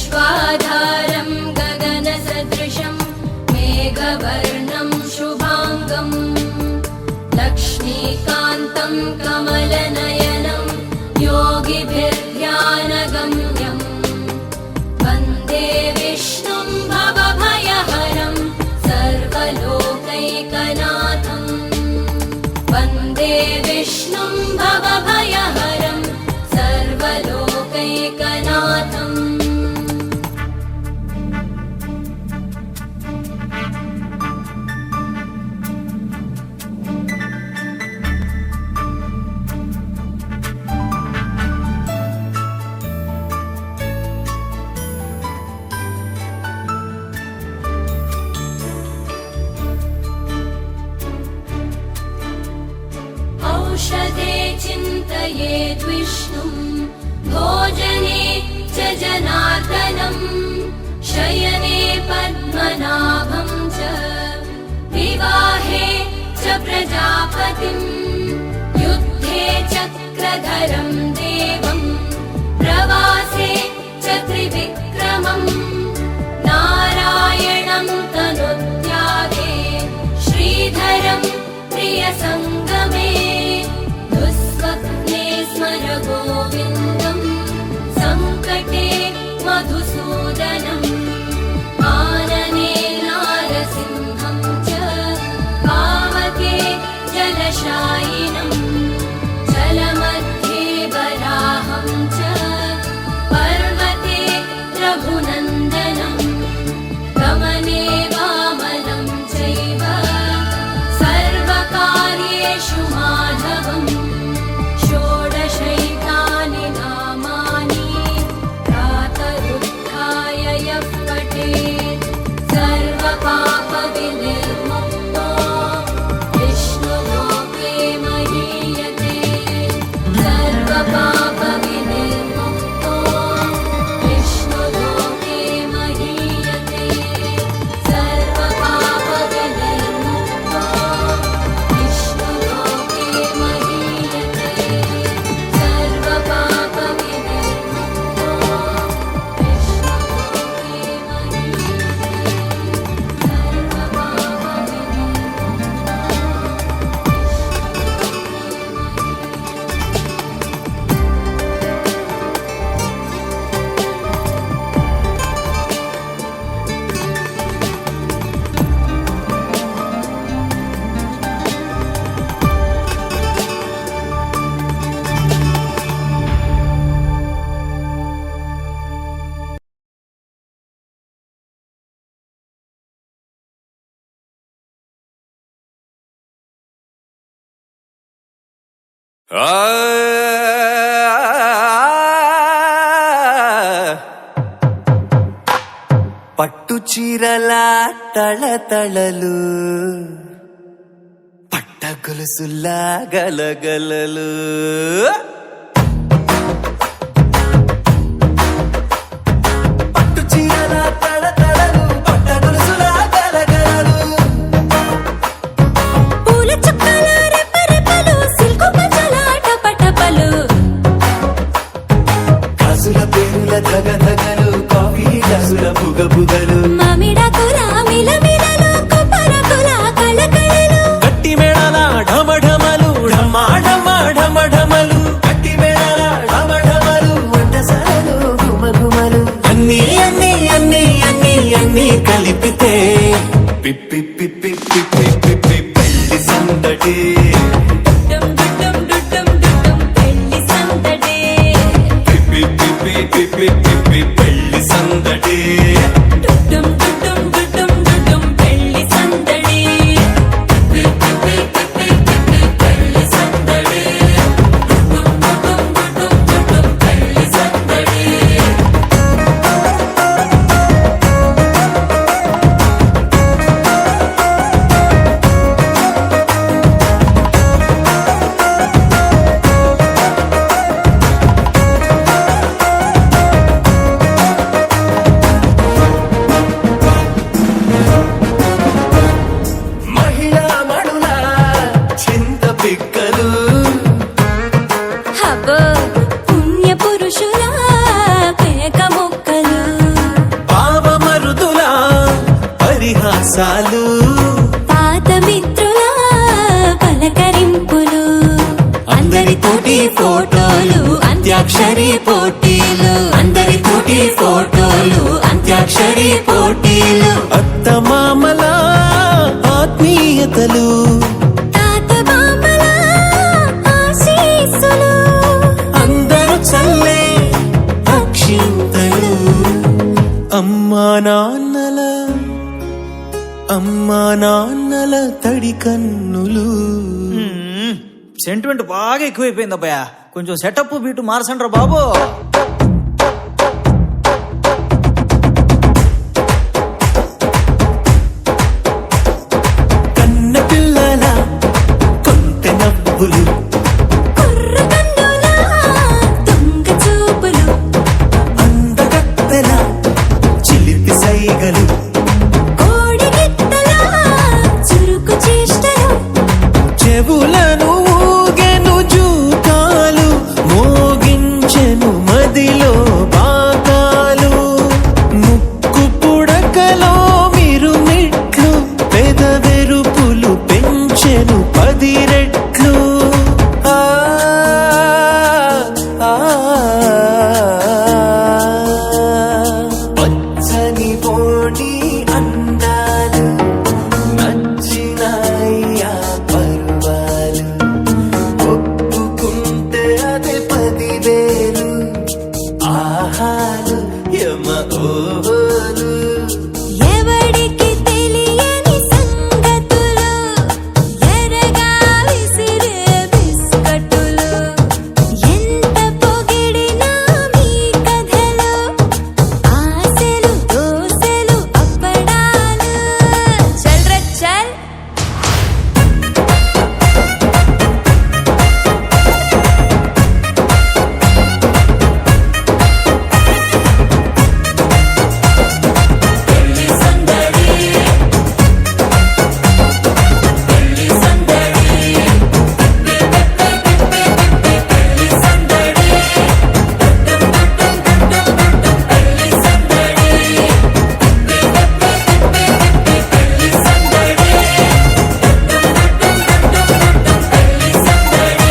विश्वाधारं गगनसदृशं मेघवर्णं शुभांगं लक्ष्मीकान्तं कमलनयनं योगिभिर्ध्यानगम्यं वन्दे विष्णुं भवभयहरं सर्वलोकैकनाथं वन्दे विष्णुं भवभयहरं सर्वलोकैकनाथम् औषधे चिन्तयेद् विष्णुं भोजने च जनार्दनं शयने पद्मनाभं च विवाहे च प्रजापतिं युद्धे चक्रधरं देवं प्रवासे च त्रिविक्रमं नारायणं तनुत्यागे श्रीधरं प्रियसङ्गमे दुःस्वप्ने स्मर गोविन्दं सङ्कटे मधुसूदनम् आनने नारसिंहं च पावके जलशायिनं जलमध्ये वराहं च पर्वते रघुनन्दनं गमने वामनं चैव सर्वकार्येषु माधवम् षोडशैतानि नामानि प्रातरुत्थाय यः पठेत् सर्वपापविनिर्मुक्तो विष्णुलोके महीयते सर्वपापविनिर्मुक्तो विष्णुलोके महीयते सर्वपापविनिर्मुक्तो विष्णुलोके महीयते सर्वपापविनिर्मुक्तो పట్టు చీరల తళతళలు పట్ట గొలుసుల్లా గలగలలు పట్టు చీరల తళతళలు పట్ట గొలుసుల్లా గలగలలు పూల చుక్కల రెపరెపలు సిల్కు మజల టపటపలు గాజుల పేరుల ధగధగలు కాఫీ గ్లాసుల బుగబుగలు మామిడాకుల మిలమిలలు కొబ్బరకుల కళకళలు గట్టి మేళాల ఢమఢమలు ఢమాఢమలు గట్టి మేళాల ఢమఢమలు వంటసాలలు గుమగుమలు అన్నీ అన్నీ అన్నీ అన్నీ అన్నీ కలిపితే పిప్పి పిప్పి పిప్పి పిప్పి పెళ్లి సందడి డుమ్ డుమ్ డుమ్ డుమ్ పెళ్లి సందడి పిప్పి పిప్పి పిప్పి పిప్పి పెళ్లి సందడి డుమ్ డుమ్ డుమ్ డుమ్ పెళ్లి సందడి పిప్పి పిప్పి పిప్పి పెళ్లి సందడి డుమ్ డుమ్ డుమ్ పెళ్లి సందడి అబ్బో పుణ్య పురుషుల పేక మొక్కలు సరసాలు పాత మిత్రుల పలకరింపులు అందరితోటి ఫోటోలు అంత్యాక్షరి పోటీలు అందరితోటి ఫోటోలు అంత్యాక్షరి పోటీలు అత్తమామల ఆత్మీయతలు తాత బామ్మల ఆశీస్సులు అందరూ చల్లే అక్షింతలు అమ్మా నాన్నల తడి కన్నులు. సెంటిమెంట్ బాగా ఎక్కువైపోయింది అబ్బాయా, కొంచెం సెటప్ బీటు మార్చండ్రా బాబు. కన్న పిల్లల కొంత నవ్వులు కుర్ర కన్నుల దొంగ చూపులు అందగత్తెల చిలిపి సైగలు కోడి గిత్తల చురుకు చేష్టలు చెవులను ఊగెను జూకాలు మోగించెను మదిలో బాకాలు ముక్కు పుడకలో మిరుమిట్లు పెదవెరుపులు పెంచెను 10 రెట్లు ఆ పచ్చని పోనీ అందాలు నచ్చినాయ్యా పర్వాలు ఒప్పుకుంటే అదే 10,000 ఆహాలు యమ ఓహోలు ఎవడికి తెలియని సంగతులు ఎరగా విసిరే బిస్కట్టులు ఎంత పొగిడినా మీ కథలు ఆశలు దోశలు అప్పడాలు చల్ రే చల్ పెళ్లి సందడి పెళ్లి సందడి పెళ్లి సందడి పెళ్లి సందడి పెళ్లి సందడి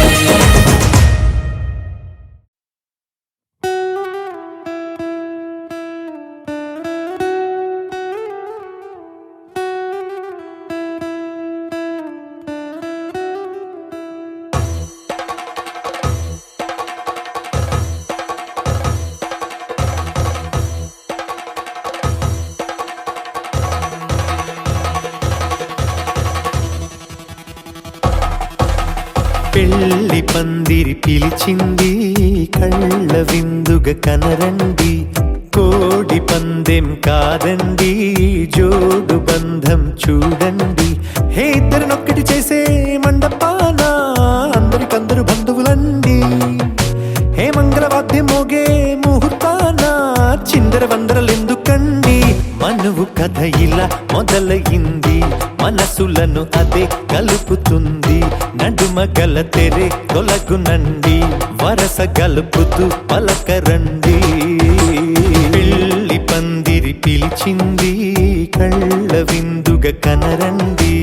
పెళ్లి పందిరి పిలిచింది కళ్ళ విందుగా కనరండి కోడి పందెం కాదండి జోడు బంధం చూడండి హే ఇద్దరినొక్కటి చేసే మండపాన అందరికందరు బంధువులండి హే మంగళవాద్యం మోగే ముహూర్తాన చిందర వందరలెందుకండి మనువు కథ ఇలా మొదలయింది మనసులను అదే కలుపుతుంది నడుమ గల తెరే తొలగునండి వరస గలుపుతూ పలకరండి పెళ్లి పందిరి పిలిచింది కళ్ళ విందుగా కనరండి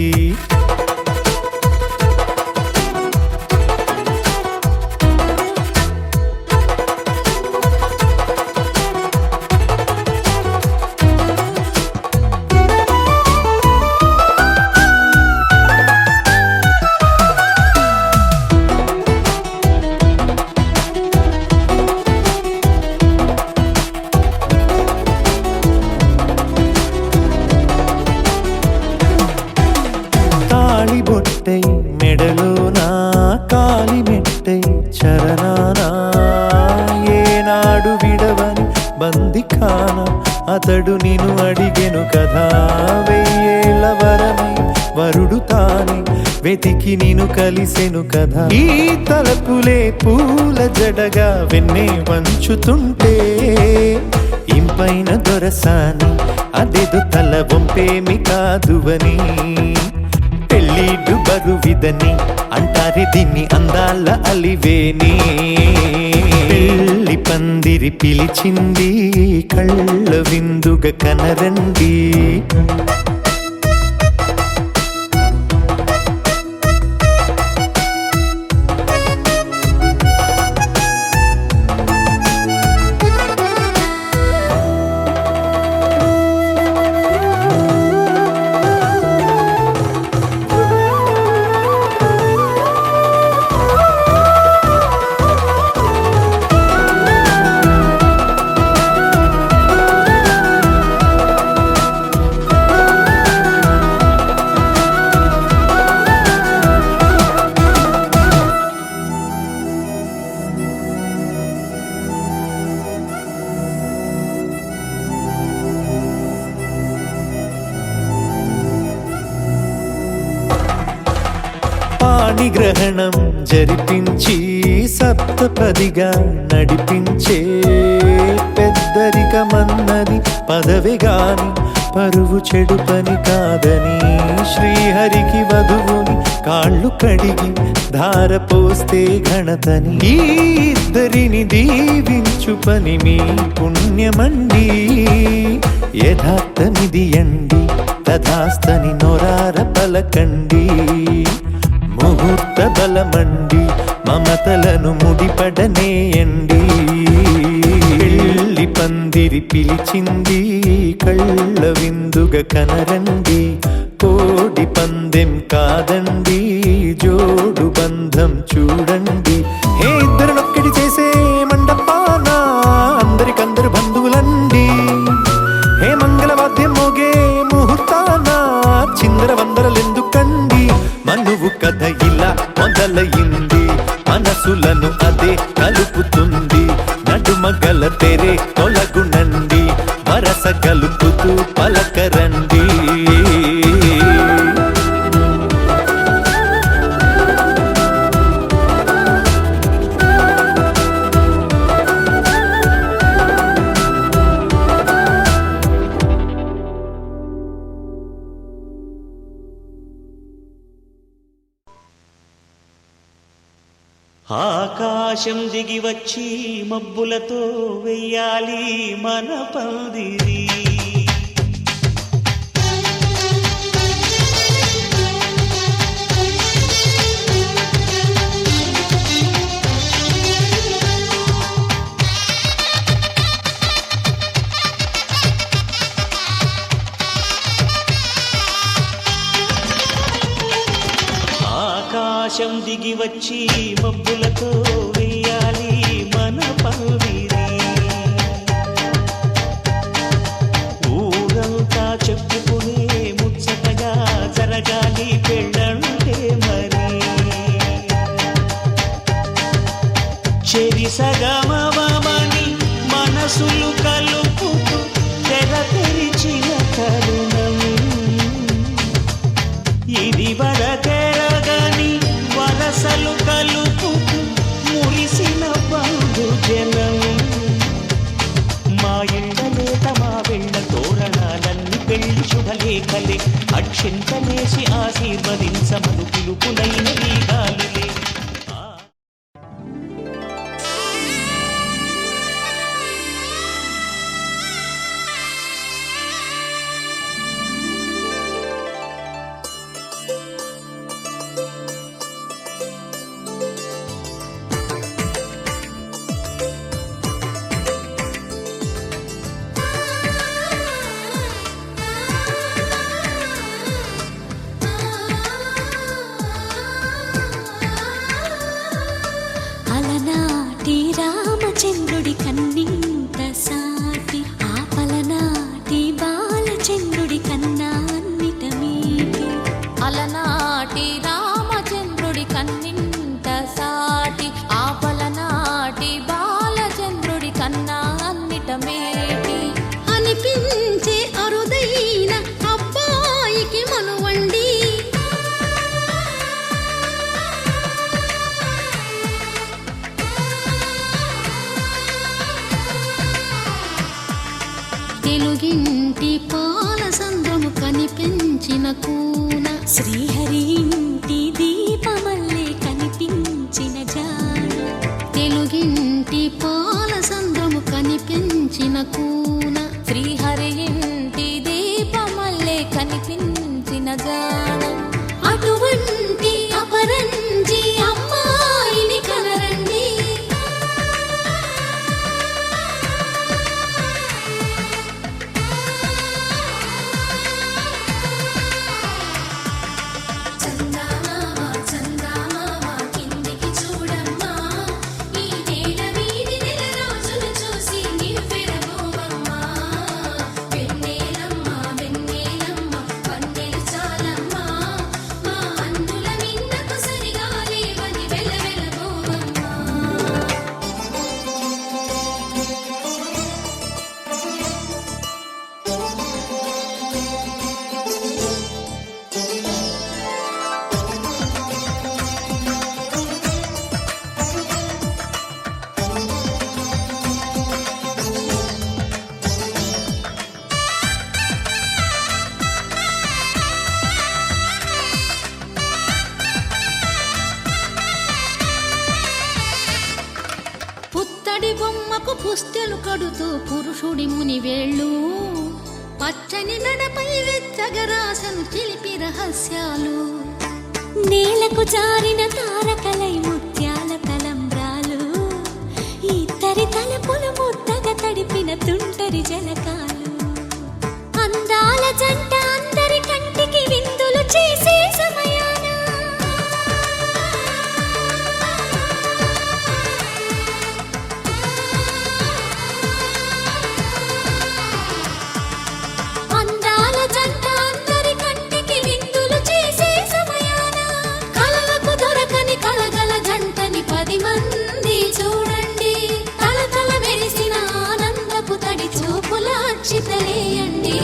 తాళిబొట్టై మెడలోనా కాలిమెట్టై చరణానా ఏనాడు విడవని బందిఖాన అతడు నిన్ను అడిగెను కదా 1000 వరమై వరుడు తానే వెతికి నిన్ను కలిసెను కదా ఈ తలపులే పూల జడగా వెన్నే వంచుతుంటే ఇంపైన దొరసాని అదేదో తల వంపేమి కాదువని పెళ్ళిడు బరువిదని అంటారే దీన్ని అందాల అలివేని పెళ్లి పందిరి పిలిచింది కళ్ళ విందుగా కనరండి పాణిగ్రహణం జరిపించి సప్తపదిగా నడిపించే పెద్దరికమన్నది పదవి గాని పరువు చెడు పని కాదని శ్రీహరికి వధువుని కాళ్ళు కడిగి ధార పోస్తే ఘనతని ఈ ఇద్దరిని దీవించు పని మీ పుణ్యమండి యథార్థమిది అండి తథాస్తని నొరార పలకండి ముహూర్త బలమండి మమతలను ముడిపడనేయండి పెళ్లి పందిరి పిలిచింది కళ్ళ విందుగా కనరండి కోడి పందెం కాదండి జోడు బంధం చూడండి హే ఇద్దరునొక్కడి చేసే మండపాన అందరికందరు బంధువులండి హే మంగళవాద్యం మోగే ముహూర్తాన చిందర వందరలెందుకండి మనువు కథ ఇలా మొదలయింది మనసులను అదే కలుపుతుంది నడుమగల తెరే తొలగునండి వరస కలుపుతూ పలకరండి ఆకాశం దిగి వచ్చి మబ్బులతో వెయ్యాలి మన పందిరి ఆకాశం దిగి వచ్చి మబ్బులతో వెయ్యాలి మన పందిరి ఊరంతా చెప్పుకునే ముచ్చటగా జరగాలి పెళ్ళంటే మరి చెరి సగమని మనసులు కలుపుతూ తెర తెరిచిన తరుణం ఇది వరకెరగని వరసలు కలుపుతూ మురిసిన బంధు జనం మా ఇళ్ళలేత మా వెళ్ళ తోరణాలన్నీ పెళ్లి శుభలేఖలే అక్షింతలేసి ఆశీర్వదించమను పిలుపులైన వీగాలులే అలనాటి రామచంద్రుడి కన్నింత సాటి ఆపలనాటి బాలచంద్రుడి కన్నా అన్నిట మీటి అలనాటి రామచంద్రుడి కన్నింత సాటి ఆపలనాటి బాలచంద్రుడి కన్నా అన్నిట మేటి అనిపించే అరుదైన అబ్బాయికి మనువండి తెలుగింటి పాల సంద్రము కనిపించిన కూన శ్రీహరి ఇంటి దీపమల్లే కనిపించిన జాడ తెలుగింటి పాల సంద్రము కనిపించిన కూన శ్రీహరి ఇంటి దీపమల్లే కనిపించిన జాడ అటువంటి అపరంజి అమ్మాయిని కనరండి వెన్నెలమ్మ వెన్నెలమ్మ పన్నెలు చాలమ్మ పుత్తడి బొమ్మకు పుస్తెలు కడుతూ పురుషుడి ముని వేళ్ళు పచ్చని నడపై వెచ్చగరాసను చిలిపి రహస్యాలు నేలకు జారిన తారకలై ముత్యాల తలంబ్రాలు ఇద్దరి తలపులు ముద్దగా తడిపిన తుంటరి జలకాలు అందాల జంట అందరి కంటికి విందులు చేసే సమయాన అందాల జంట అందరి కంటికి విందులు చేసే సమయాన కలలకు దొరకని కలగల జంటని 10 మంది చూడండి కలకల మెరిసిన ఆనందపు తడి చూపుల అక్షితలేయండి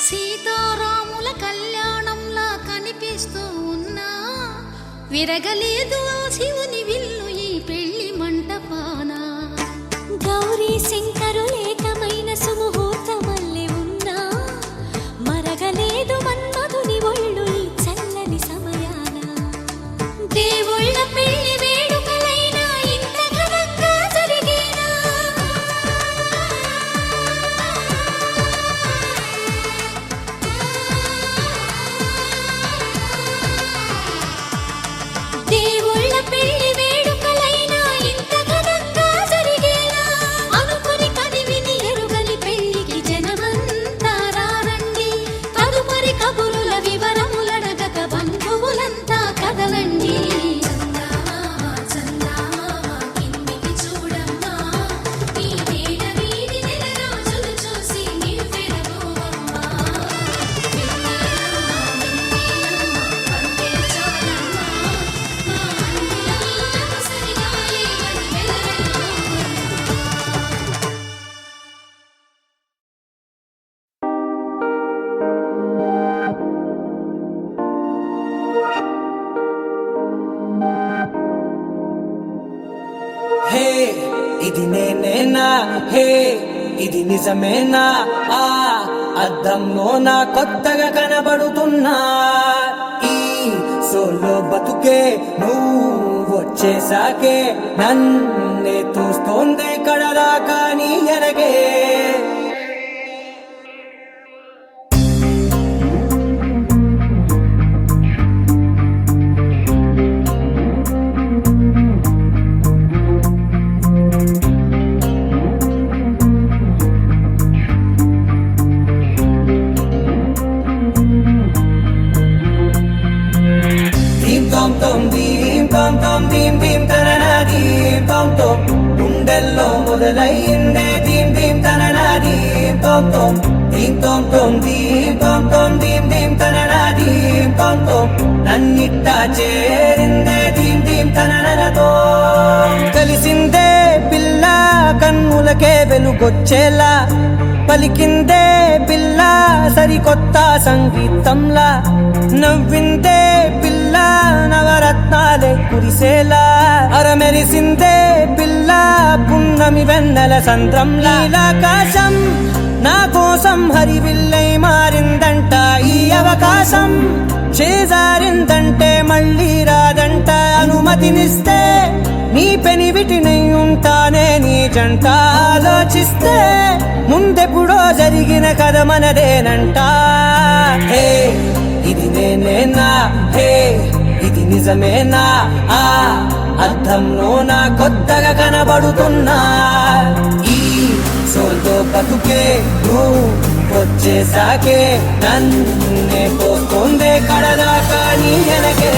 సీతారాముల కళ్యాణంలా కనిపిస్తూ ఉన్నా విరగలేదు ఆ శివుని విల్లు ఈ పెళ్లి మంటపాన గౌరీ శంకరులేకమైన సుముహూర్తమల్లె ఉన్నా మరగలేదు మన్మధుని ఒళ్ళు ఈ చల్లని సమయాన దేవుళ్ళ పెళ్లి వేడుకలైనా ఇంత ఘనంగా జరిగేనా దేవుళ్ళ పెళ్లి వేడుకలైనా ఇంత ఘనంగా జరిగేనా అనుకుని కదివిని ఎరుగని పెళ్లికి జనమంతా రారండి తదుపరి కబురుల వివరములడగక బంధువులంతా కదలండి హే ఇది నేనేనా హే ఇది నిజమేనా ఆ అద్దంలో నా కొత్తగా కనబడుతున్నా ఈ సోలో బతుకే నువ్వు వచ్చేసాకే నన్నే తోస్తోందే కడదాకా నీ ఎనగే గుండెల్లో మొదలైందే దీం దీం తననా దీం తోం తోం దీం తోం తోం దీం తోం తోం దీం దీం తననా దీం తోం తోం నన్నిట్టా చేరిందే దీం దీం తననతో కలిసిందే పిల్ల కన్నులకే వెలుగొచ్చేలా పలికిందే పిల్ల సరికొత్త సంగీతంలా నవ్విందే పిల్ల నవరత్నాలే కురిసేలా అరమెరిసిందే పిల్ల పున్నమి వెన్నెల సంద్రంలా ఆకాశం నా కోసం హరివిల్లై మారిందంట ఈ అవకాశం చేజారిందంటే మళ్ళీ రాదంట అనుమతినిస్తే నీ పెనివిటినై ఉంటానే నీ జంట ఆలోచిస్తే ముందెప్పుడో జరిగిన కథ మనదేనంట హే ఇది నేనేనా హే ఇది నిజమేనా ఆ అద్దంలో నా కొత్తగా కనబడుతున్నా ఈ సోల్తో బతుకే నువ్వు వచ్చేసాకే నన్నే పోతుందే కడదాకా నీ వెనకే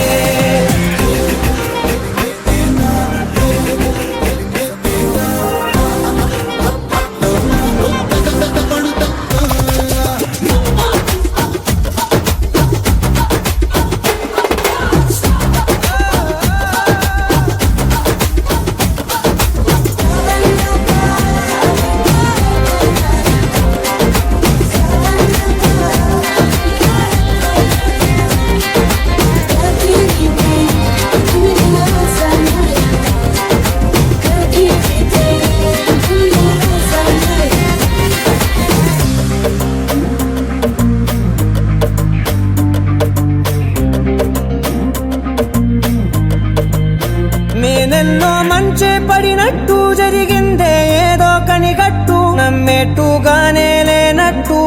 పడినట్టు జరిగిందే ఏదో కనిగట్టు నమ్మేట్టుగానే లేనట్టు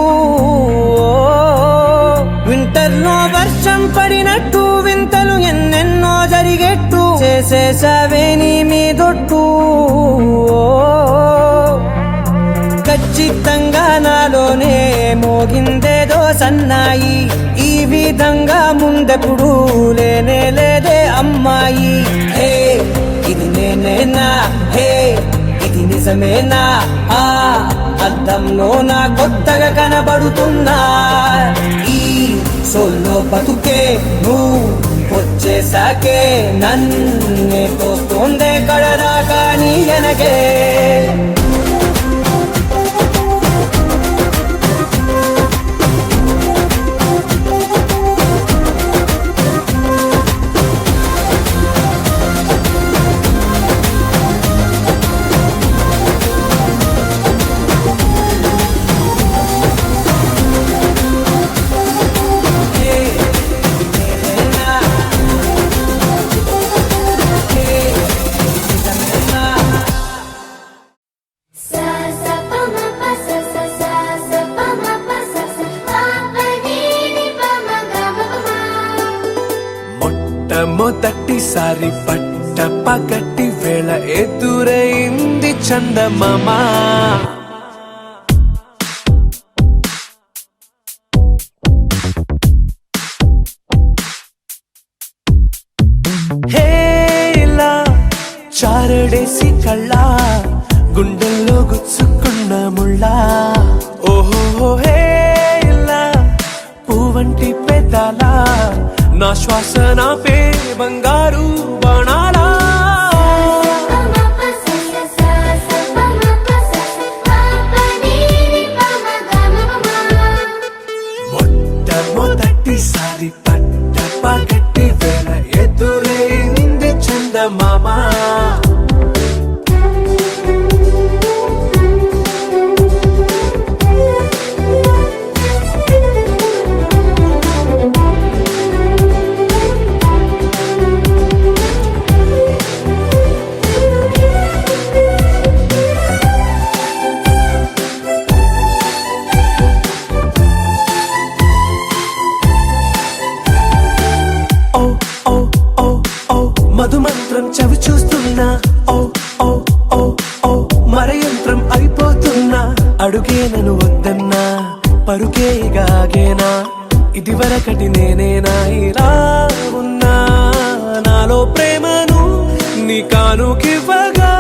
వింటర్లో వర్షం పడినట్టు వింతలు ఎన్నెన్నో జరిగేట్టు చేసేసావే నీ మీదొట్టు ఖచ్చితంగా నాలోనే మోగిందేదో సన్నాయి ఈ విధంగా ముందెప్పుడు లేనే లేదే అమ్మాయి హే ఇది నేనేనా హే ఇది నిజమేనా ఆ అద్దంలో నా కొత్తగా కనబడుతున్నా ఈ సోల్లో బతుకే నువ్వు వచ్చేసాకే నన్నే తోస్తోందే కడరా కానీ ఎనగే సా సా ప మ ప స స సా సా ప మ ప స స ప ప ని ని ప మ గ మ ప మ మొట్టమొదటిసారి పట్ట పగటి వేళ ఎదురైంది చందమామ హే ఇలా చారడేసి కళ్ళ గుండెల్లో గుచ్చుకున్న ముళ్ళ ఓహో హే ఇలా పువ్వంటి పెదాల నా శ్వాస నాపే బంగారు బాణాలా ప మ ప స స సా సా ప మ ప స స ప ప ని ని ప మ గ మ ప మ మొట్టమొదటిసారి పట్ట పగటి వేళ ఎదురైంది చందమామ ఓ ఓ ఓ ఓ మధుమంత్రం చవి చూస్తున్నా ఓ ఓ ఓ ఓ మరయంత్రం అయిపోతున్నా అడుగే నన్ను వద్దన్నా పరుకే గాగేనా ఇది వరకటి నేనేనా ఇలా ఉన్నా నాలో ప్రేమను నీ కానుకివ్వగా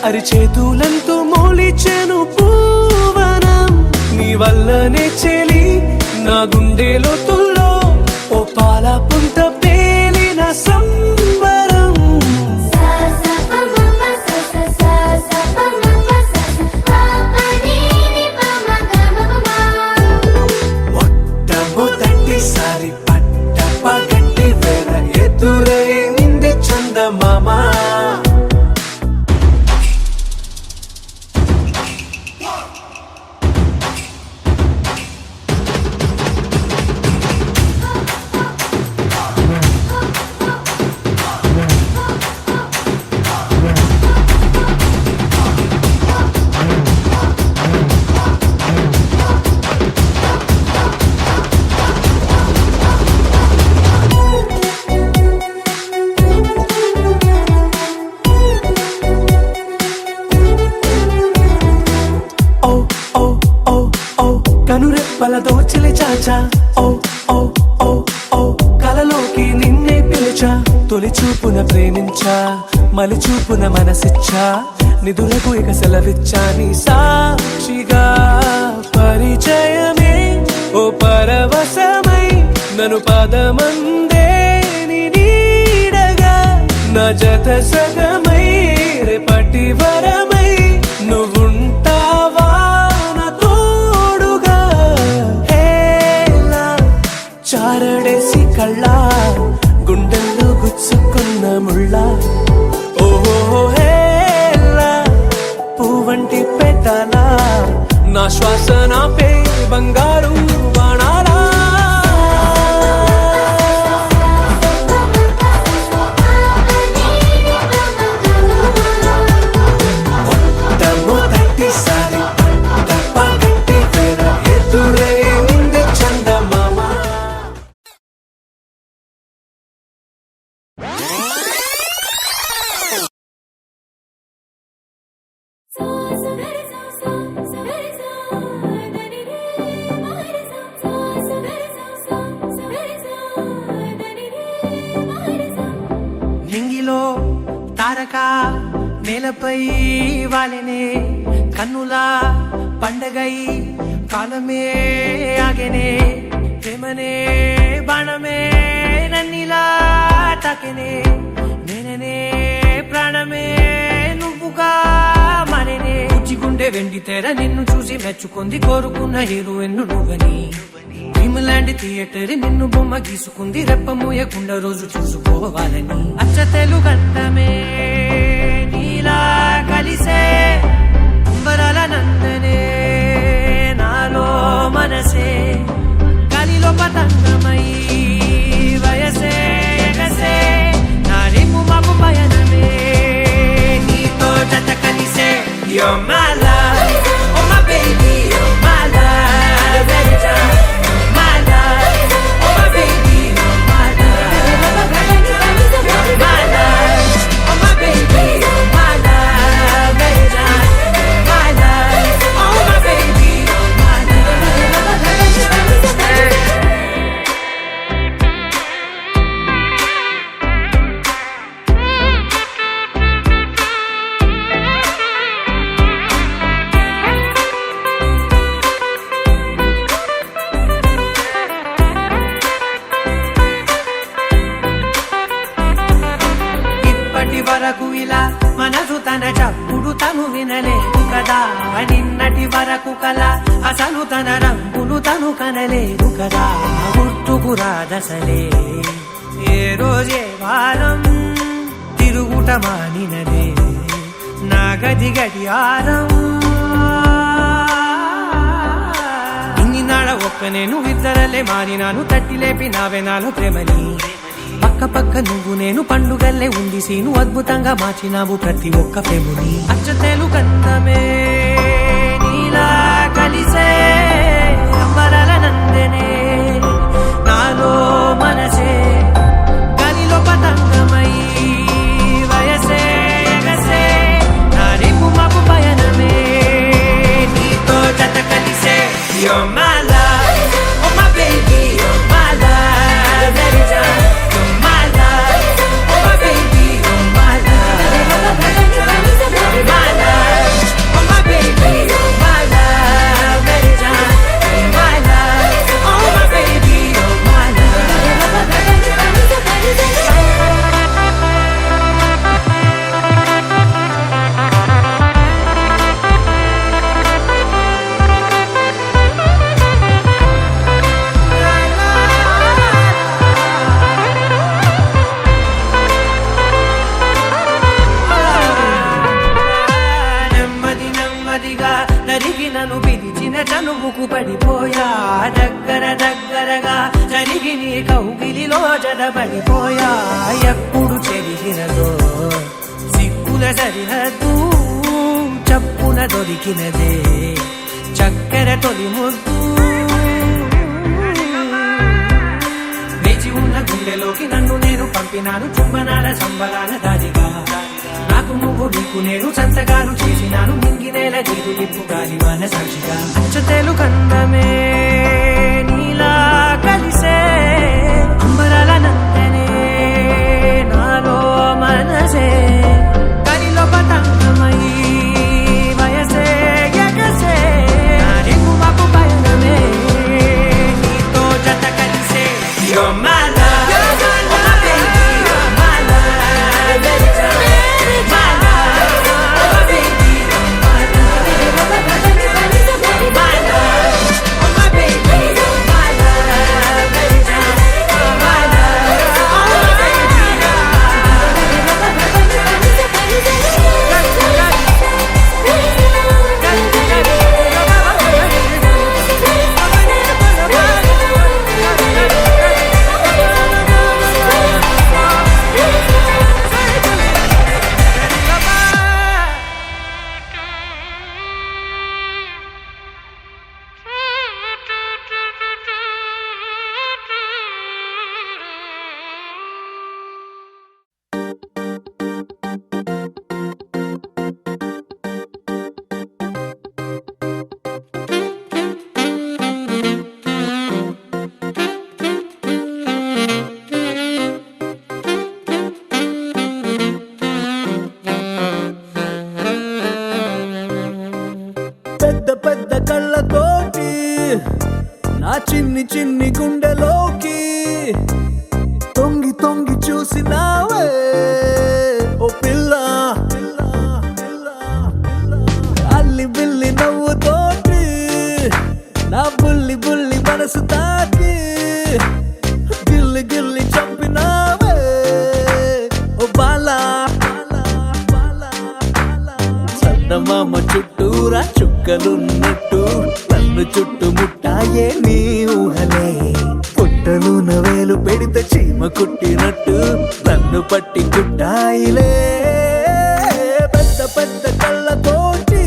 అరిచేతులంతో మోలిచెను పూవనం నీ వల్లనే చెలి నా గుండెలో తుల్లో ఓ పాల పుంత పేలిన సంబరం సా సా ప మ ప స స సా సా ప మ ప స స ప ప ని ని ప మ గ మ ప మ మొట్టమొదటిసారి పట్ట పగటి వేళ ఎదురైంది చందమామ ఓ ఓ ఓ ఓ కనురెప్పల దోచలి చాచా ఓ ఓ ఓ ఓ కలలోకి నిన్నే పిలిచా తొలి చూపున ప్రేమించా మలి చూపున మనసిచ్చా నిధులకు ఇక సెలవిచ్చా నీ సాక్షిగా పరిచయమే ఓ పరవశమై నన్ను పదమందే నీ నీడగా నా జత సగమై రేపటి వరమై నువ్వుంటావా నా తోడుగా హేలా చారడేసి కళ్ళ గుండెల్లో గుచ్చుకున్న ముళ్ళ ఓహో హేలా పువ్వంటి పెదాల నా శ్వాస నాపే బంగారు బాణాలా ప మ ప స స ప ప ని ని ప మ గ మ ప మ భూమిలో తారక నేలపై వాలినే కన్నులా పండగై కాలమే ఆగెనే ప్రేమనే బాణమే నన్నిలా తాకెనే నేననే ప్రాణమే నువ్వుగా మరినే గుండె వెండి తెర నిన్ను చూసి మెచ్చుకుంది కోరుకున్న హీరోయిన్ నువ్వని భీమలాంటి థియేటర్ నిన్ను బొమ్మ గీసుకుంది రెప్ప మూయకుండా రోజు చూసుకోవాలని అచ్చ తెలుగంటమే నీలా కలిసే అంబరాల నందనే నాలో మనసే గాలిలో పతంగమై వయసే ఎగసే నా రేపు మాకు పయనమే నీతో జత కలిసే You're my love, oh my baby, you're my love, baby, you're my love, oh my baby, you're my love, you're my love, oh my baby, you're my love, baby, you're my love, oh my baby, you're my ఇప్పటి వరకు ఇలా మనసు తన చప్పుడు తను వినలేదు కదా నిన్నటి వరకు కల అసలు తన రంగులు తను కనలేదు కదా గుర్తుకు రాదసలే ఏ రోజే వారం తిరుగుట మానినదే నా గది గడియారం ఇన్ని నాడ ఒక్క నేను ఇద్దరలే మారినాను తట్టి లేపి నావే నాలో ప్రేమని పక్క పక్క నువ్వు నేను పండుగల్లే ఉంది సీను అద్భుతంగా మార్చినావు ప్రతి ఒక్క ప్రేముని అచ్చ తెలుగందమే నీలా కలిసే అంబరాల నందనే నాలో మనసే గాలిలో పతంగమై వయసే ఎగసే నా రేపు మాకు పయనమే నీతో జత కలిసే You're my love, oh my baby, you're my love, baby, you're my love, oh my baby, you're my love, you're my love, oh my baby, you're my love, baby, you're my love, oh my baby, you're my నెమ్మది నెమ్మదిగా నరిగి నన్ను పిలిచిన చనువుకు పడిపోయా దగ్గర దగ్గరగా జరిగి నీ కౌగిలిలో జడబడిపోయా ఎప్పుడు చెరిగినదో సిక్కుల సరిహద్దు చప్పున దొరికినదే చక్కెర తొలి ముద్దు వేచి ఉన్న గుండెలోకి నన్ను నేను పంపినాను చుంబనాల సంబరాల దారిగా నాకు నువ్వు నీకు నేను సంతకాలు చేసినాను మింగినేల నీరు నిప్పు గాలి మన సాక్షిగా అచ్చ తెలుగందమే నీలా కలిసే అంబరాల నందనే నాలో మనసే గాలిలో పతంగమై వయసే ఎగసే నా రేపు మాకు పయనమే నీతో జత కలిసే You're my love, oh my baby, you're my love, baby, you're my love, oh my baby, you're my love, you're my love, oh my baby, you're my love, baby, you're my love, oh my baby, you're my love. నా చిన్ని చిన్ని గుండెలోకి తొంగి తొంగి చూసినావే ఓ పిల్ల అల్లి బిల్లి నవ్వుతోటి నా బుల్లి బుల్లి మనసు తాకి గిల్లి గిల్లి చంపినావే ఓ బాలా చందమామ చుట్టూరా చుక్కలున్నట్టు నన్ను చుట్టుముట్టాయే నీ ఊహలే పుట్టలున వేలు పెడితే చీమ కుట్టినట్టు నన్ను పట్టి కుట్టాయిలే పెద్ద పెద్ద కళ్ళతోటి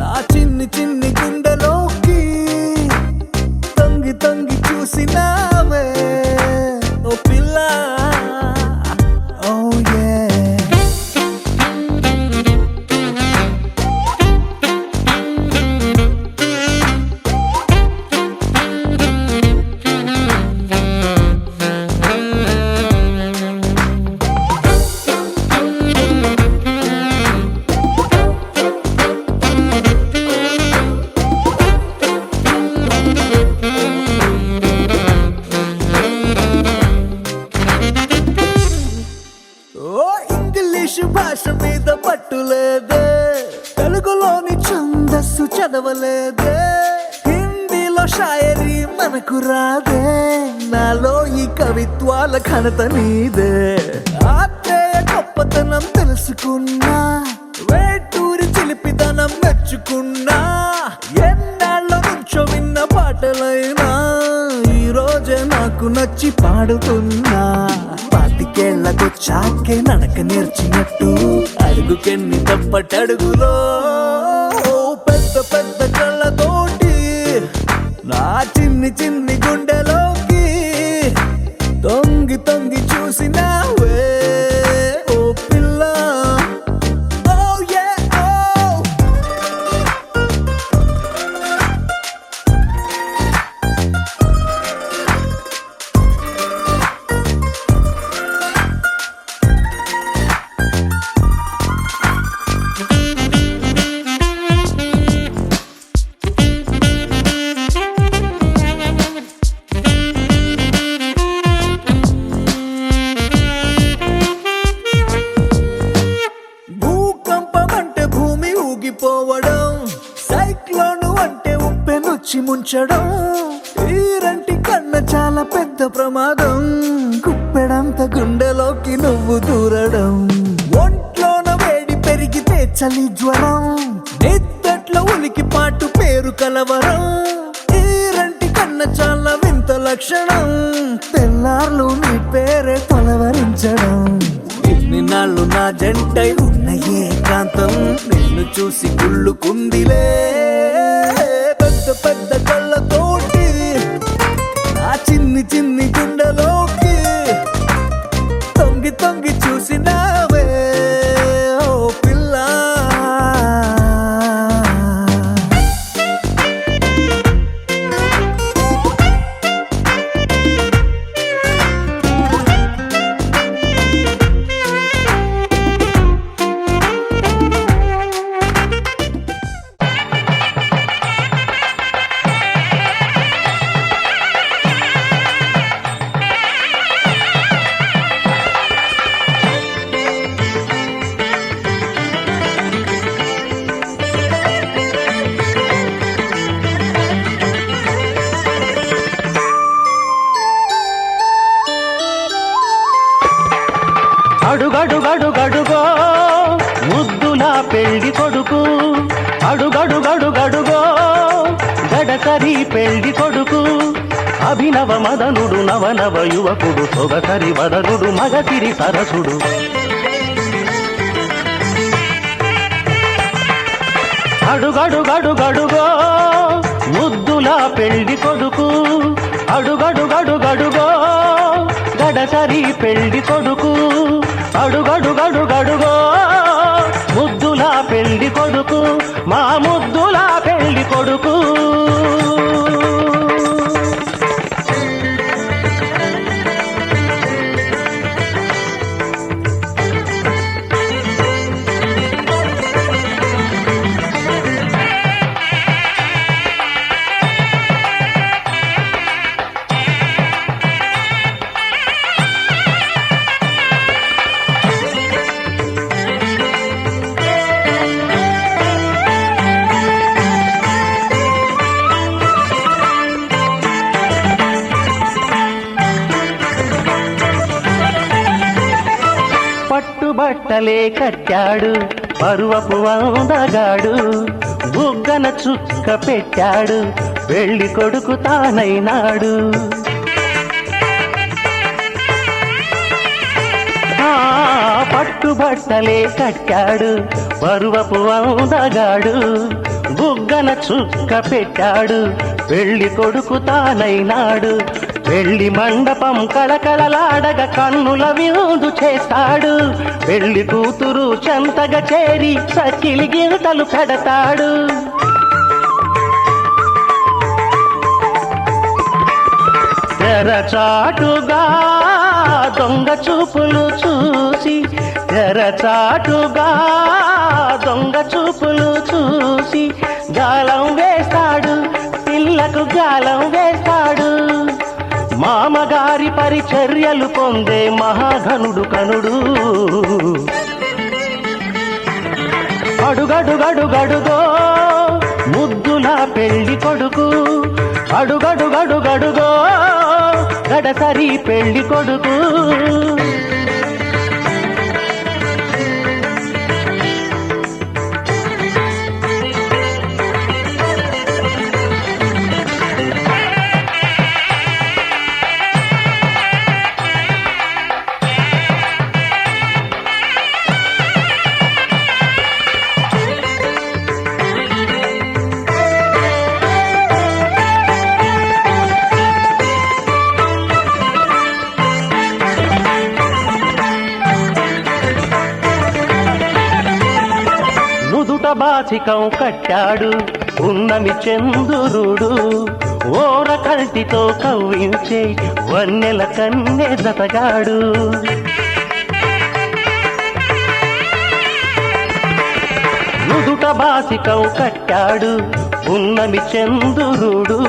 నా చిన్ని చిన్ని గుండెలోకి తొంగి తొంగి చూసినావే ఓ పిల్ల ఓ యే ఓ ఇంగ్లీషు భాష మీద పట్టులేదే తెలుగులోని ఛందస్సు చదవలేదే హిందీలో షాయరీ మనకు రాదే నాలో ఈ కవిత్వాల ఘనత నీదే ఆత్రేయ గొప్పతనం తెలుసుకున్నా వేటూరి చిలిపితనం మెచ్చుకున్నా ఎన్నాళ్ళ నుంచో విన్న పాటలైనా ఈ రోజే నాకు నచ్చి పాడుతున్నా పాతికేళ్లకొచ్చాకే నడక నేర్చినట్టు అడుగుకెన్ని తప్పటడుగులో పెద్ద పెద్ద కళ్ళతోటి నా చిన్ని చిన్ని గుండెలోకి తొంగి తొంగి చూసినావే ఓ పిల్ల ఓ యే ఓ భూకంపం అంటే భూమి ఊగిపోవడం సైక్లోను అంటే ఉప్పెనొచ్చి ముంచడం ఈరంటి కన్న చాలా పెద్ద ప్రమాదం కుప్పెడంత గుండెలోకి నువ్వు దూరడం ఒంట్లోన వేడి పెరిగితే చలి జ్వరం నిద్దట్లో ఉలికి పాటు పేరు కలవరం ఈరంటి కన్న చాలా వింత లక్షణం తెల్లార్లు నీ పేరే తొలవరించడం ఇన్ని నాళ్ళు నా జంటై ఉన్న ఏకాంతం నిన్ను చూసి కుళ్ళుకుందిలే పెద్ద పెద్ద కళ్ళతోటి నా చిన్ని చిన్ని గుండెలోకి తొంగి తొంగి చూసినావే ఓ పిల్ల అడుగడుగడుగడుగో ముద్దులా పెళ్లి కొడుకు అడుగడుగడుగడుగో గడసరి పెళ్లి కొడుకు అభినవ మదనుడు నవనవ యువకుడు సొగసరి వదనుడు మగసిరి సరసుడు అడుగడుగడుగడుగో ముద్దులా పెళ్లి కొడుకు అడుగడుగడుగడుగో గడసరి పెళ్లి కొడుకు అడుగడుగడుగడుగో ముద్దులా పెళ్లి కొడుకు మా ముద్దులా పెళ్లి కొడుకు బట్టలే కట్టాడు పరువపు అందగాడు బుగ్గన చుక్క పెట్టాడు పెళ్లి కొడుకు తానైనాడు పట్టుబట్టలే కట్టాడు పరువపు అందగాడు బుగ్గన చుక్క పెట్టాడు పెళ్లి కొడుకు తానైనాడు పెళ్లి మండపం కళకళలాడగ కన్నుల విందు చేస్తాడు పెళ్లి కూతురు చెంతగా చేరి సకిలి గింతలు పెడతాడు తెరచాటుగా దొంగ చూపులు చూసి తెరచాటుగా దొంగ చూపులు చూసి గాలం వేస్తాడు పిల్లకు గాలం వేస్తాడు మామగారి పరిచర్యలు పొందే మహాఘనుడు కనుడు అడుగడుగడుగడుగో ముద్దులా పెళ్లి కొడుకు అడుగడుగడుగడుగో గడసరి పెళ్లి కొడుకు బాసికం కట్టాడు ఉన్నమి చంద్రుడు ఓర కంటితో కవ్వించే వన్నెల కన్నె జతగాడు నుదుట బాసికం కట్టాడు ఉన్నమి చంద్రుడు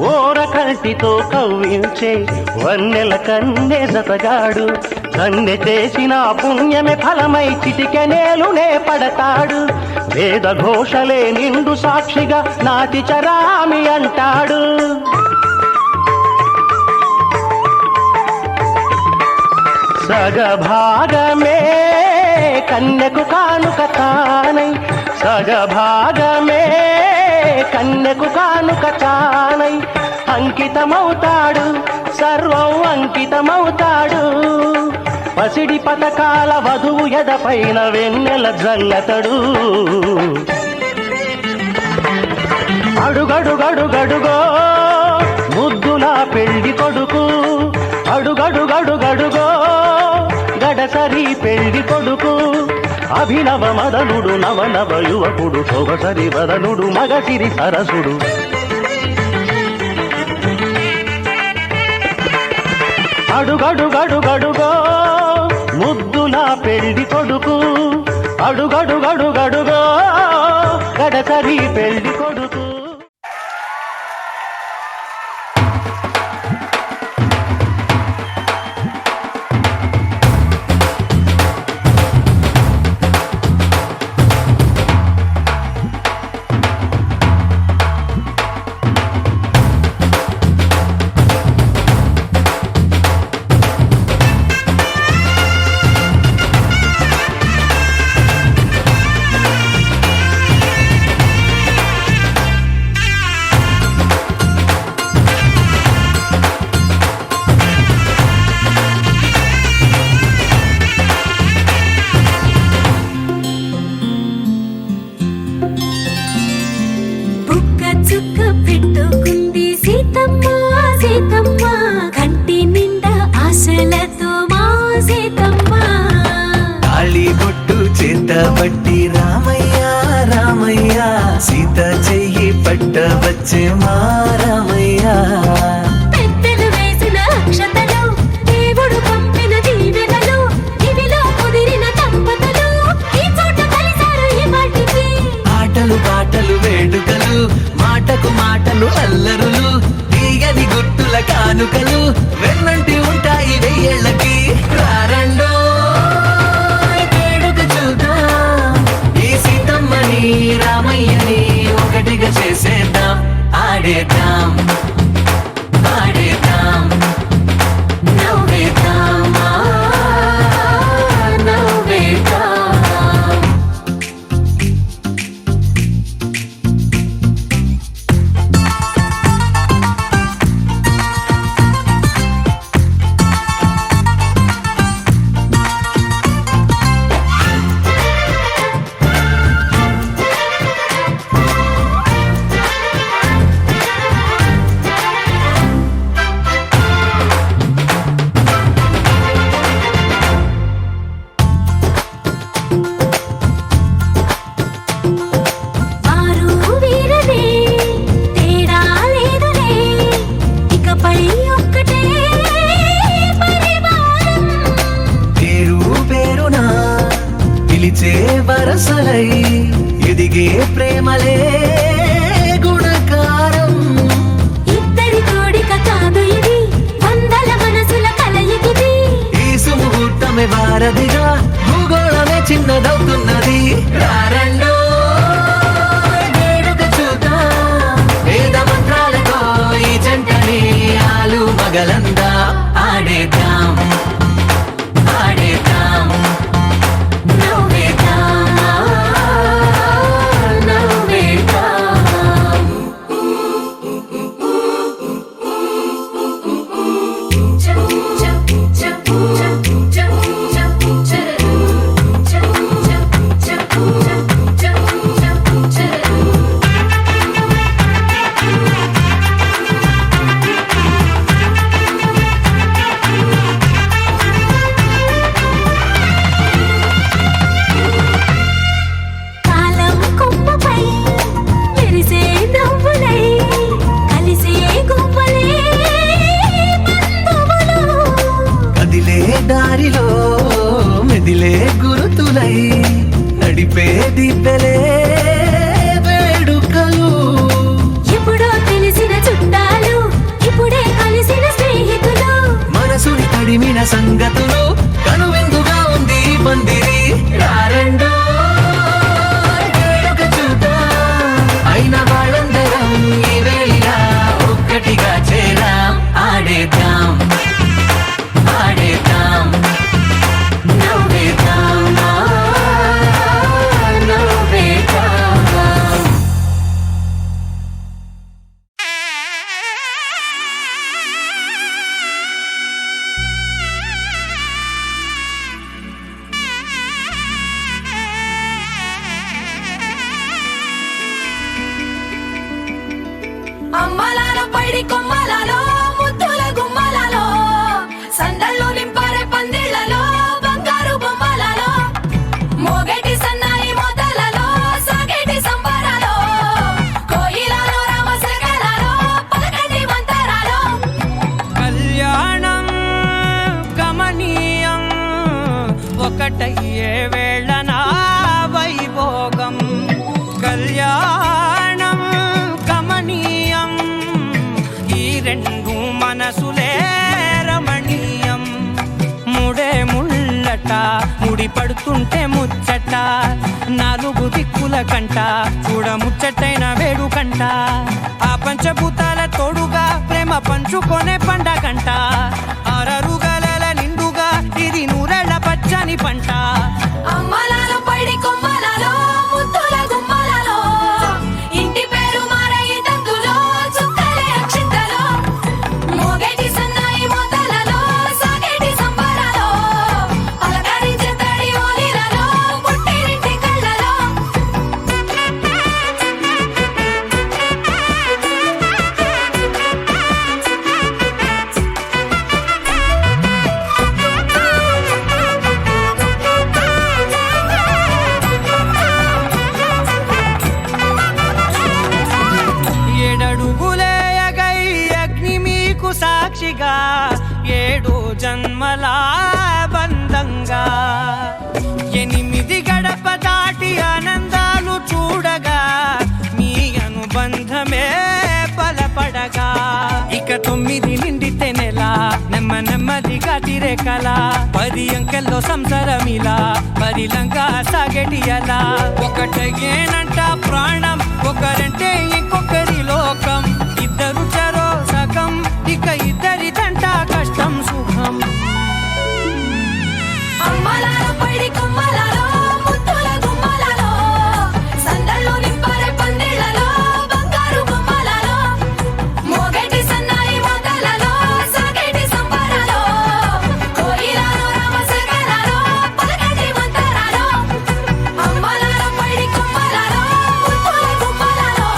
ఓర కంటితో కవ్వించే వన్నెల కన్నె జతగాడు కన్నె చేసిన పుణ్యమే ఫలమై చిటికెనేలునే పడతాడు వేద ఘోషలే నిండు సాక్షిగా నాటి చరామి అంటాడు సగభాగమే కన్యకు కానుక తానై సగభాగమే కన్యకు కానుక తానై అంకితమవుతాడు సర్వం అంకితమవుతాడు పసిడి పథకాల వధువు ఎదపైన వెన్నెల జల్లతడు అడుగడుగడుగడుగో ముద్దులా పెళ్లి కొడుకు అడుగడుగడుగడుగో గడసరి పెళ్లి కొడుకు అభినవ మదనుడు నవనవ యువకుడు సొగసరి వదనుడు మగసిరి సరసుడు అడుగడుగడుగడుగో ముద్దులా పెళ్లి కొడుకు అడుగడుగడుగడుగో గడసరి పెళ్లి కొడుకు పట్టి రామయ్య రామయ్య సీత చెయ్యి పట్ట వచ్చే మా రామయ్య పెద్దలు వేసిన అక్షతలు దేవుడు పంపిన దీవెనలు ఇవిలో కుదిరిన దంపతులు ఈ చోట కలిసారు ఈ వాటికి ఆటలు పాటలు వేడుకలు మాటకు మాటలు అల్లరులు తీయని గుట్టుల కానుకలు వెన్నంటి ఉంటాయి వెయ్యేళ్ళకి రారండో రామయ్యని ఒకటిగా చేసేద్దాం ఆడేద్దాం ఆడేద్దాం నవ్వేద్దాం నవ్వేద్దాం రంగులై ఎదిగే ప్రేమలే గుణకారం. ఇద్దరి కోడిక కాదు ఇది, వందల మనసుల కలయికిది. ఈ సుముహూర్తమే వారధిగా భూగోళమే చిన్నదవుతున్నది. రారండో వేడుక చూద్దాం, వేద మంత్రాలతో ఈ జంటని ఆలు మగలందా ఆడేద్దాం ఆడేద్దాం నవ్వేద్దాం, నవ్వేద్దాం. కాలం కొమ్మపై మెరిసే నవ్వులై కలిసే గువ్వలే బంధువులు. కదిలే దారిలో మెదిలే గురుతులై నడిపే దిబ్బెలే వేడుకలు. ఎప్పుడో తెలిసిన చుట్టాలు, ఇప్పుడే కలిసిన స్నేహితులు. మనసుని తడిమిన సంగతులు కనువిందుగా ఉంది ఈ పందిరి. రారండో వేడుక చూద్దాం, అయిన వాళ్ళందరం ఈ వేళ ఒక్కటిగా చేరాం. ఆడేద్దాం ఆడేద్దాం నవ్వేద్దాం, నవ్వేద్దాం. అమ్మలాల పైడి కొమ్మలలో ముద్దుల గుమ్మలలో సందళ్ళు నింపరే పందిళ్లలో బంగారు బొమ్మలలో మోగేటి సన్నాయి మోతలలో సాగేటి సంబరాలో కోయిలలో రామశకలలో పలకటి మంతరాలో. కళ్యాణం గమనీయం ఒకటయ్యే వేళ నా వైభోగం. కళ్యాణం గమనీయం ఈ రెండు మనసులే రమణీయం. ముడే ముళ్ళట ముడి పడుతుంటే ముచ్చట, నాలుగు దిక్కుల కంట చూడ ముచ్చటైన వేడుకంట. ఆ పంచభూతాల తోడుగా ప్రేమ పంచుకొనే పండగంట. అరరుగలల నిండుగా ఇది నూరెళ్ళ పచ్చని పంట. అమ్మలాల పైడి కొమ్మలలో ముద్దుల గుమ్మలలో ఇంటి పేరు మారయి తందులో చుక్కలే అక్షింతలో మోగేటి సన్నాయి మోతలలో సాగేటి సంబరాలో పలకరించే తడి ఓలిలలో పుట్టినింటి కళ్ళలో. ఏడడుగులేయగై అగ్ని మీకు సాక్షిగా, ఏడు జన్మల బంధంగా. 8 గడప దాటి ఆనందాలు చూడగా మీ అనుబంధమే బలపడగా. ఇక 9 నిండితే నెల నెమ్మదిగా తిరే కల. 10 అంకెల్లో సంసారమిలా పరిలంగా సాగటి అలా. ఒకటేనంట ప్రాణం, ఒకరంటే ఇంకొకరి లోకం. ఇద్దరు చరో సగం, ఇక ఇద్దరిదంట కష్టం సుఖం. అమ్మలాల పైడి కొమ్మలలో ముద్దుల గుమ్మలలో సందళ్ళు నింపరే పందిళ్లలో బంగారు బొమ్మలలో మోగేటి సన్నాయి మోతలలో సాగేటి సంబరాలో కోయిలలో రామశకలలో పలకటి మంతరాలో. అమ్మలాల పైడి కొమ్మలలో ముద్దుల గుమ్మలలో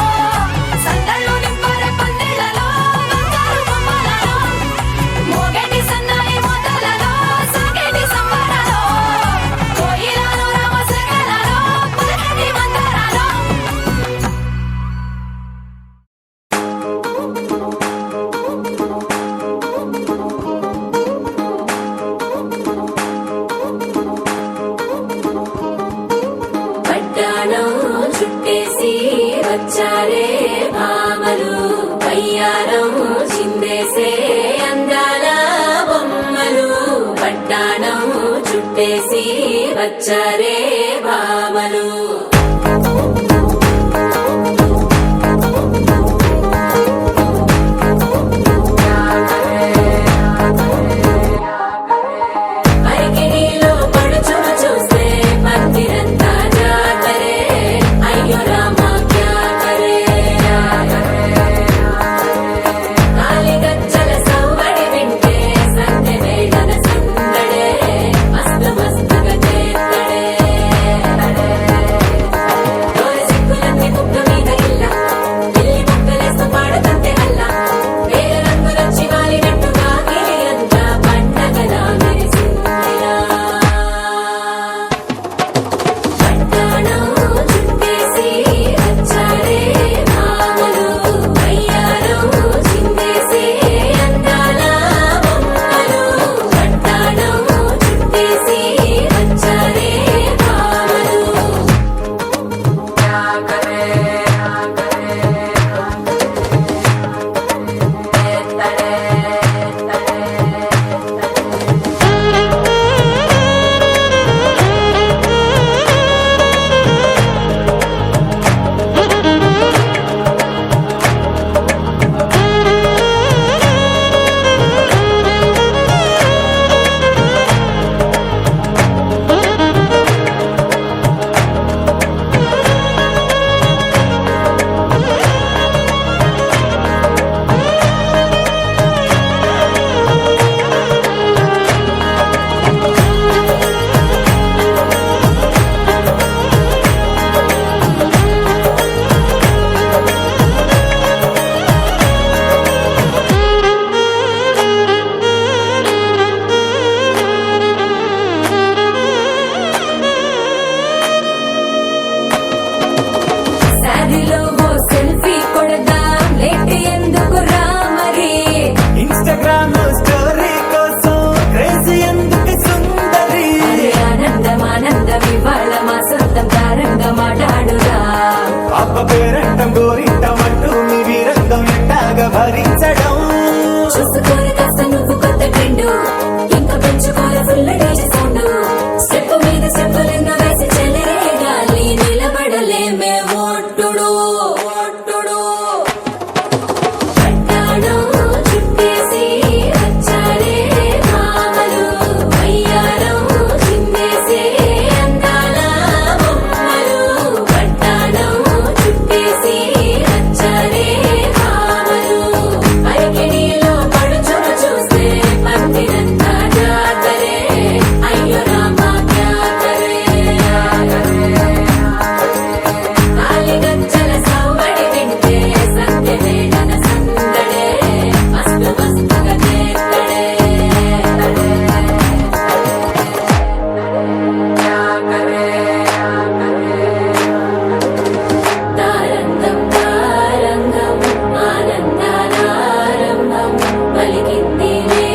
వడ్డాణం చుట్టేసి వచ్చారే భామలు వయ్యారం చిందేసే అందాల బొమ్మలు వడ్డాణం చుట్టేసి వచ్చారే భామలు అరికిణీలో పడుచును చూస్తే పందిరంతా జాతరే అయ్యో రామా క్యా కరే కాలిగజ్జల సవ్వడి వింటే సందె వేళన సందడే మస్తు మస్తుగా చేస్తడే డోరి సిక్కులన్నీ కుక్క మీద ఇల్ల పిల్లి ముక్కలేస్తూ పాడుతంతే అల్ల వేల రంగులొచ్చి వాలినట్టుగా గిలి అంతా పండగలా మెరిసిందిరా వడ్డాణం చుట్టేసి వచ్చారే భామలు వయ్యారం చిందేసే అందాల బొమ్మలు వడ్డాణం చుట్టేసి వచ్చారే భామలు శారీలో ఓ సెల్ఫీ కొడదాం లేట్ ఎందుకు రా మరి ఇన్స్టాగ్రామ్ స్టోరీ కోసం క్రేజీ ఎందుకు సుందరి అరే ఆనందం ఆనందం ఇవాళ మా సొంతం తారంగా మాట్లాడురా అప్ప పేరంటం గోరింటం అంటూ మీ వీరంగం ఎట్టాగా భరించడం చూసుకోరు కాస్త నువ్వు కొత్త ట్రెండ్ ఇంకా పెంచుకోరు ఫుల్ డేజ్ సౌండ్ స్టెప్ మీద స్టెప్పులెన్నో వేసి చెల్లరే గాలి నిలబడలేమే ఓట్టుడు ఓట్టుడు వడ్డాణం చుట్టేసి వచ్చారే భామలు వయ్యారం చిందేసే అందాల బొమ్మలు వడ్డాణం చుట్టేసి వచ్చారే భామలు అరికిణీలో పడుచును చూస్తే పందిరంతా జాతరే అయ్యో రామా క్యా కరే కాలిగజ్జల సవ్వడి వింటే సంధ్య వేళన సందడే మస్తు మస్తుగా చేస్తడే తారంగం తారంగం ఆనందానారంభం పలికిందిలే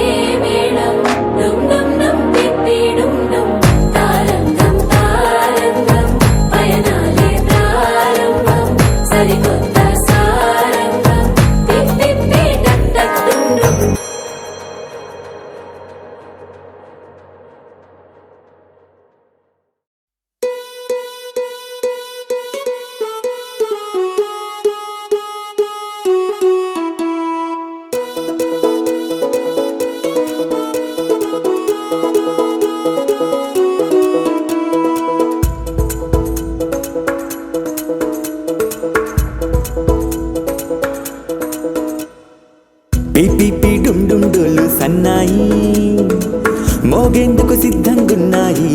మేళం డుమ్ డుమ్ డుమ్ తిప్పి డుమ్ డుమ్ తారంగం తారంగం పయనాలే ప్రారంభం సరికొత్త సారంగం తిప్పి టక్ టక్ డుమ్ డుమ్ పిపి డుమ్ డుమ్ డోలు సన్నాయి మోగేందుకు సిద్ధంగున్నాయి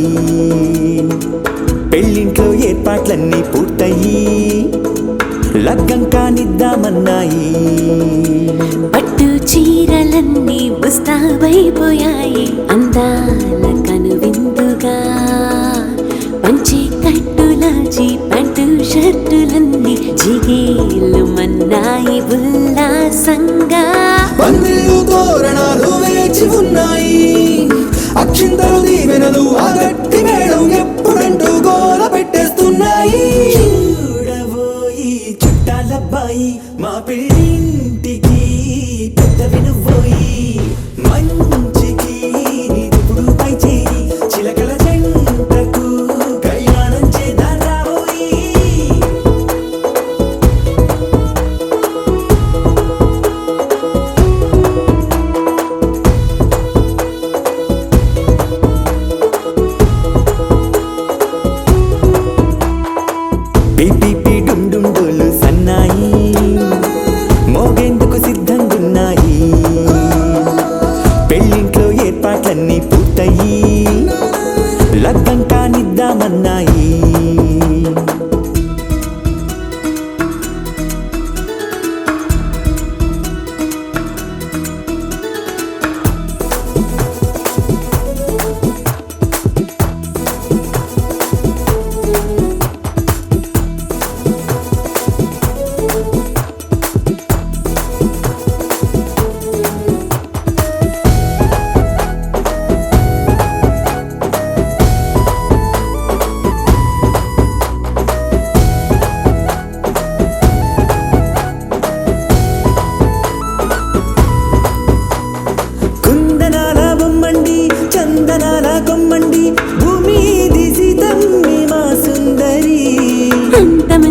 పెళ్ళింట్లో ఏర్పాట్లన్నీ పూర్తయి లగ్గం కానిద్దామన్నాయి పట్టు చీరలన్నీ ముస్తాబైపోయాయి అందాల కనువిందుగా పంచి కట్టులాచి ప్యాంటు షర్టులన్నీ జిగేలు మన్నాయి ఉల్లాసంగా పందిళ్ళు తోరణాలు వేచి ఉన్నాయి అక్షింతలు దీవెనలు ఆ గట్టి మేడం ఎప్పుడంటూ గోల పెట్టేస్తున్నాయి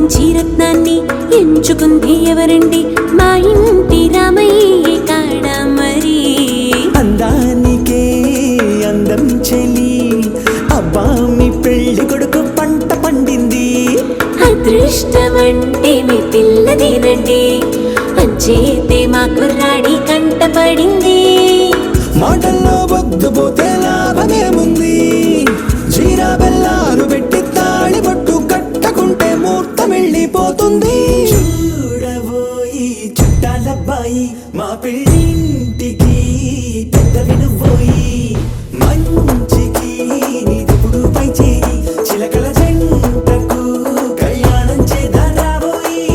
మంచి రత్నాన్ని ఎంచుకుంది ఎవరండి? మా ఇంటి రామయ్య కాడ మరి. అందానికే అందం చెలి, అబ్బా మీ పెళ్లి కొడుకు పంట పండింది. అదృష్టం అంటే మీ పిల్లదేనండి, అంచేతే మా కుర్రాడి కంట పడింది. మాటల్లో వద్దుపోతే లాభమేముంది? జీరా బెల్లాలు పెట్టి తాళి పట్టు కట్టకుంటే ముహూర్తం వెళ్ళిపోతుంది. చూడబోయి చుట్టాలబ్బాయి, మా పెళ్ళింటికి పెద్దవి నువ్వోయి. మంచికి నీదిప్పుడు పై చేయి, చిలకల జంటకు కళ్యాణం చేద్దాం రాబోయి.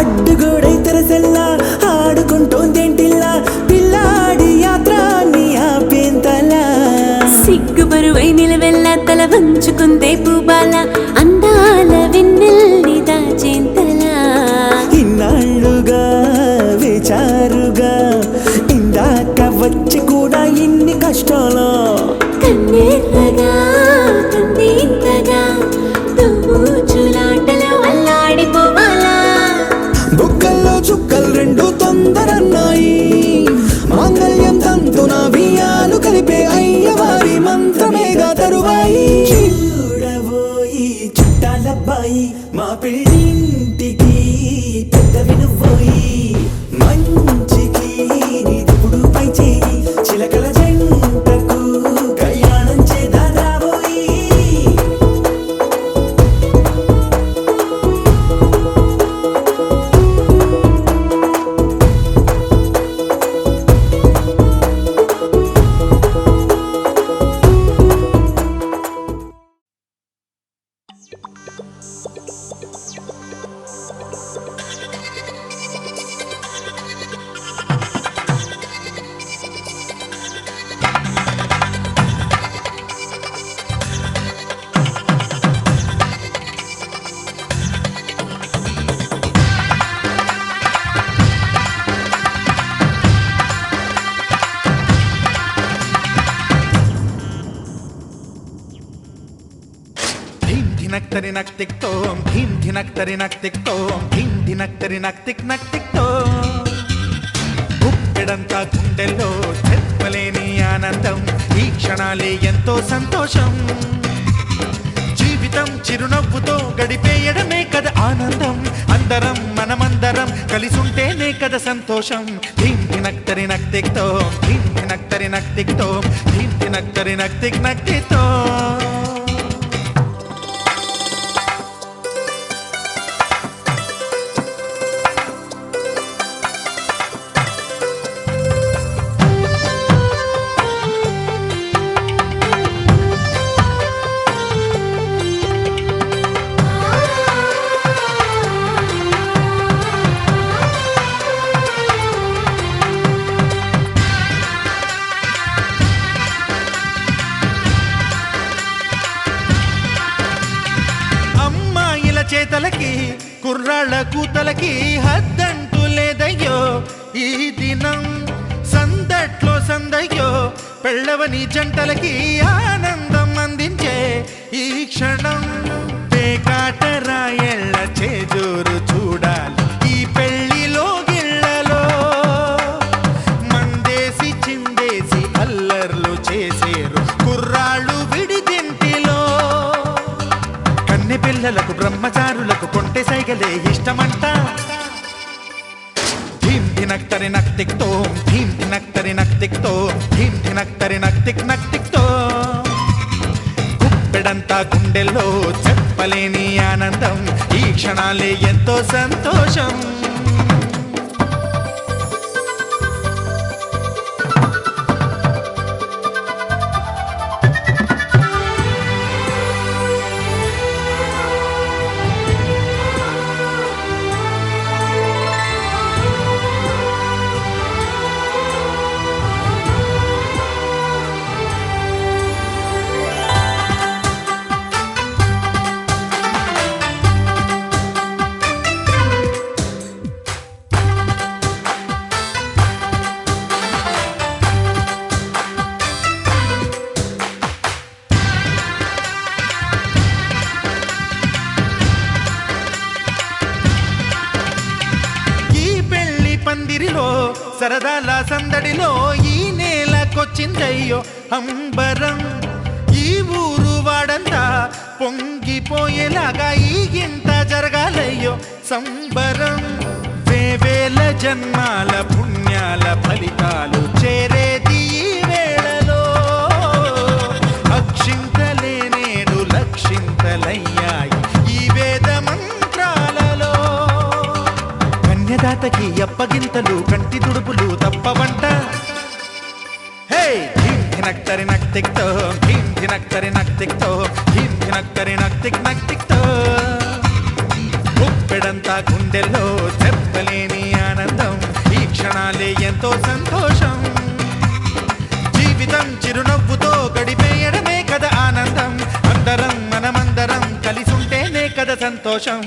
అడ్డుగోడై తెరసెల్లా ఆడుకుంటోందేంటిల్లా, పిల్లాడి యాత్ర నీ ఆపేంతలా. సిగ్గుబరువై నిలవెల్లా తల వంచుకుందే పూబాల, అందాల వెన్నెల్ని దాచేంతలా. ఇన్నాళ్ళుగా వేచారుగా, ఇందాక వచ్చి కూడా ఇన్ని కష్టాలా. కన్నెర్రగా కందింతగా తుమ్ముచులాటలో అల్లాడిపోవాలా. బుక్కల్లో చుక్కలు రెండు తొందరన్నాయి, మాంగళ్యం తంతున బియ్యాలు కలిపే అయ్యవారి మంత్రమేగా తరువాయి. చూడబోయి చుట్టాలబ్బాయి, మా పెళ్ళింటికి పెద్దవి నువ్వోయి. మంచికి నీదిప్పుడు పై చేయి, చిలకల జంటకు కళ్యాణం చేద్దాం రాబోయి. ధినక్తరి నక్తిక్తోం ధీం ధినక్తరి నక్తిక్తోం ధీం ధినక్తరి నక్తిక్ నక్తిక్తోం. గుప్పెడంతా గుండెల్లో చెప్పలేని ఆనందం, ఈ క్షణాలే ఎంతో సంతోషం. జీవితం చిరునవ్వుతో గడిపేయడమే కదా ఆనందం, అందరం మనమందరం కలిసుంటేనే కదా సంతోషం. ధీం ధినక్తరి నక్తిక్తోం ధీం ధినక్తరి నక్తిక్తోం ధీం ధినక్తరి నక్తిక్ నక్తిక్తోం. చేతలకి కుర్రాళ్ళ కూతలకి హద్దంటూ లేదయ్యో ఈ దినం. సందట్లో సందయ్యో పెళ్ళవని జంటలకి ఆనందం అందించే ఈ క్షణం. పేకాటరాయళ్ళ చేజోరు చూడాలి ఈ పెళ్లిలో గిళ్ళలో, మందేసి చిందేసి అల్లర్లు చేసేరు కుర్రాళ్ళు విడిదింటిలో. కన్నె పిల్లలకు బ్రహ్మచారులకు కొంటె సైగలే ఇష్టమంట. ధీం ధినక్తరి నక్తిక్తోం ధీం ధినక్తరి నక్తిక్తోం ధీం ధినక్తరి నక్తిక్ నక్తిక్తోం. గుప్పెడంతా గుండెల్లో చెప్పలేని ఆనందం, ఈ క్షణాలే ఎంతో సంతోషం. సరదాల సందడిలో ఈ నేలకొచ్చిందయ్యో అంబరం ఈ ఊరు వాడంతా పొంగిపోయేలాగా ఈ గింత జరగాలయ్యో సంబరం వేవేల జన్మాల పుణ్యాల ఫలితాలు చేరేది ఈ వేళలో అక్షింతలే నేడు లక్షింతలయ్యాయి ఈ వేద మంత్రాలలో కన్యదాతకి అప్పగింతలు కంటి తుడుపులు తప్పవంట హే ధీం ధినక్తరి నక్తిక్తో ధీం ధినక్తరి నక్తిక్తో ధీం ధినక్తరి నక్తిక్ నక్తిక్తో ఉప్పెడంతా గుండెల్లో చెప్పలేని ఆనందం ఈ క్షణాలే ఎంతో సంతోషం జీవితం చిరునవ్వుతో గడిపేయడమే కదా ఆనందం అందరం మనమందరం కలిసుంటేనే కదా సంతోషం